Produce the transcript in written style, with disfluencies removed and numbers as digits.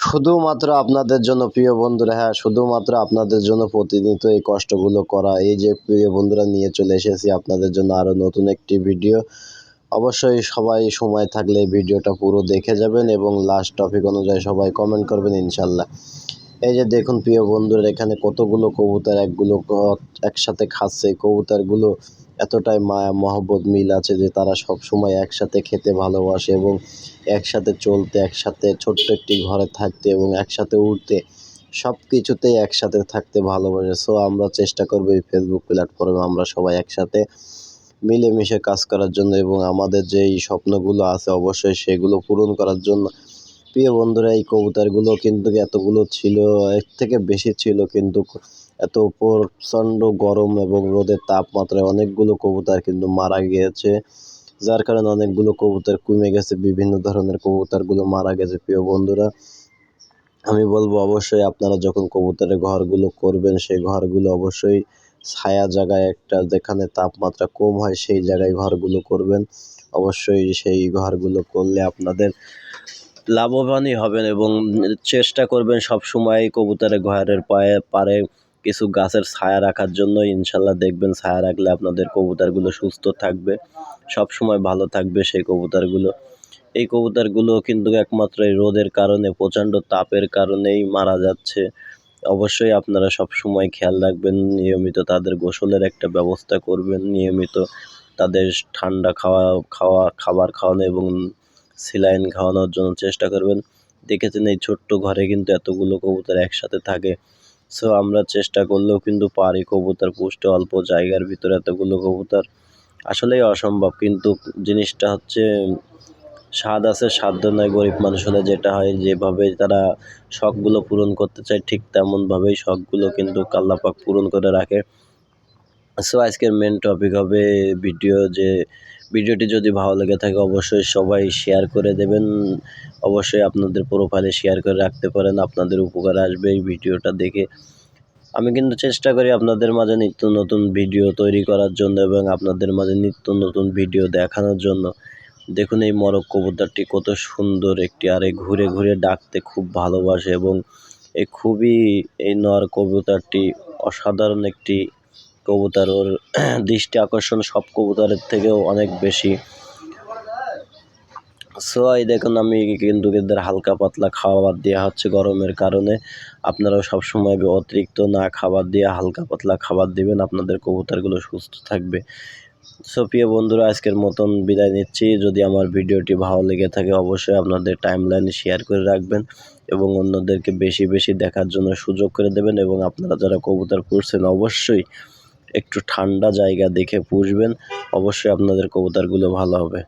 শুধুমাত্র আপনাদের জন্য প্রিয় বন্ধুরা, হ্যাঁ শুধুমাত্র আপনাদের জন্য প্রতিনিয়ত এই কষ্টগুলো করা। এই যে প্রিয় বন্ধুরা নিয়ে চলে এসেছি আপনাদের জন্য আরও নতুন একটি ভিডিও। অবশ্যই সবাই সময় থাকলে ভিডিওটা পুরো দেখে যাবেন এবং লাস্ট টপিক অনুযায়ী সবাই কমেন্ট করবেন ইনশাল্লাহ। এই যে দেখুন প্রিয় বন্ধুরা, এখানে কতগুলো কবুতর একসাথে খাচ্ছে। কবুতরগুলো এতটাই মায়া মহব্বত মিল আছে যে তারা সব সময় একসাথে খেতে ভালোবাসে এবং একসাথে চলতে, একসাথে ছোট্ট একটি ঘরে থাকতে এবং একসাথে উঠতে, সব কিছুতেই একসাথে থাকতে ভালোবাসে। সো আমরা চেষ্টা করব এই ফেসবুক প্ল্যাটফর্মে আমরা সবাই একসাথে মিলেমিশে কাজ করার জন্য এবং আমাদের যেই স্বপ্নগুলো আছে অবশ্যই সেগুলো পূরণ করার জন্য। প্রিয় বন্ধুরা, এই কবুতরগুলো কিন্তু এতগুলো ছিল, এর থেকে বেশি ছিল, কিন্তু এত প্রচণ্ড গরম এবং রোদের তাপমাত্রায় অনেকগুলো কবুতর কিন্তু মারা গিয়েছে, যার কারণে অনেকগুলো কবুতর কমে গেছে, বিভিন্ন ধরনের কবুতরগুলো মারা গেছে। প্রিয় বন্ধুরা, আমি বলবো অবশ্যই আপনারা যখন কবুতরের ঘরগুলো করবেন সেই ঘরগুলো অবশ্যই ছায়া জায়গায়, একটা যেখানে তাপমাত্রা কম হয় সেই জায়গায় ঘরগুলো করবেন। অবশ্যই সেই ঘরগুলো করলে আপনাদের লাভবানই হবেন এবং চেষ্টা করবেন সবসময় কবুতরের ঘরের পারে কিছু গাছের ছায়া রাখার জন্য। ইনশাল্লাহ দেখবেন ছায়া রাখলে আপনাদের কবুতরগুলো সুস্থ থাকবে, সবসময় ভালো থাকবে সেই কবুতরগুলো। এই কবুতরগুলো কিন্তু একমাত্র এই রোদের কারণে, প্রচণ্ড তাপের কারণেই মারা যাচ্ছে। অবশ্যই আপনারা সবসময় খেয়াল রাখবেন, নিয়মিত তাদের গোসলের একটা ব্যবস্থা করবেন, নিয়মিত তাদের ঠান্ডা খাবার খাওয়ানো এবং স্যালাইন খাওয়ানোর জন্য চেষ্টা করবেন। দেখেছেন এই ছোট্ট ঘরে কিন্তু এতগুলো কবুতর একসাথে থাকে। সো আমরা চেষ্টা করলেও কিন্তু পারি কবুতর পুষতে, অল্প জায়গার ভিতরে এতগুলো কবুতর আসলেই অসম্ভব। কিন্তু জিনিসটা হচ্ছে স্বাদ আছে সাধ্য নয়, গরিব মানুষ হলে যেটা হয় যেভাবে তারা শখগুলো পূরণ করতে চায় ঠিক তেমনভাবেই শখগুলো কিন্তু আল্লাহ পাক পূরণ করে রাখে। সো আজকের মেন টপিক হবে ভিডিওটি যদি ভালো লেগে থাকে অবশ্যই সবাই শেয়ার করে দেবেন। অবশ্যই আপনাদের প্রোফাইলে শেয়ার করে রাখতে পারেন, আপনাদের উপকারে আসবে এই ভিডিওটা দেখে। আমি কিন্তু চেষ্টা করি আপনাদের মাঝে নিত্য নতুন ভিডিও তৈরি করার জন্য এবং আপনাদের মাঝে নিত্য নতুন ভিডিও দেখানোর জন্য। দেখুন এই মরক কবুতরটি কত সুন্দর একটি, আর এই ঘুরে ঘুরে ডাকতে খুব ভালোবাসে এবং এই নর কবুতরটি অসাধারণ একটি কবুতর। ওর দৃষ্টি আকর্ষণ সব কবুতরের থেকেও অনেক বেশি। সো এই দেখুন আমি কিন্তু এদের হালকা পাতলা খাবার দেওয়া হচ্ছে গরমের কারণে। আপনারাও সবসময় অতিরিক্ত না খাবার দিয়ে হালকা পাতলা খাবার দিবেন, আপনাদের কবুতরগুলো সুস্থ থাকবে। সো প্রিয় বন্ধুরা, আজকের মতন বিদায় নিচ্ছি। যদি আমার ভিডিওটি ভালো লেগে থাকে অবশ্যই আপনাদের টাইমলাইনে শেয়ার করে রাখবেন এবং অন্যদেরকে বেশি বেশি দেখার জন্য সুযোগ করে দেবেন। এবং আপনারা যারা কবুতর পুষছেন অবশ্যই একটু ঠান্ডা জায়গা দেখে পুষবেন, অবশ্যই আপনাদের কবুতরগুলো ভালো হবে।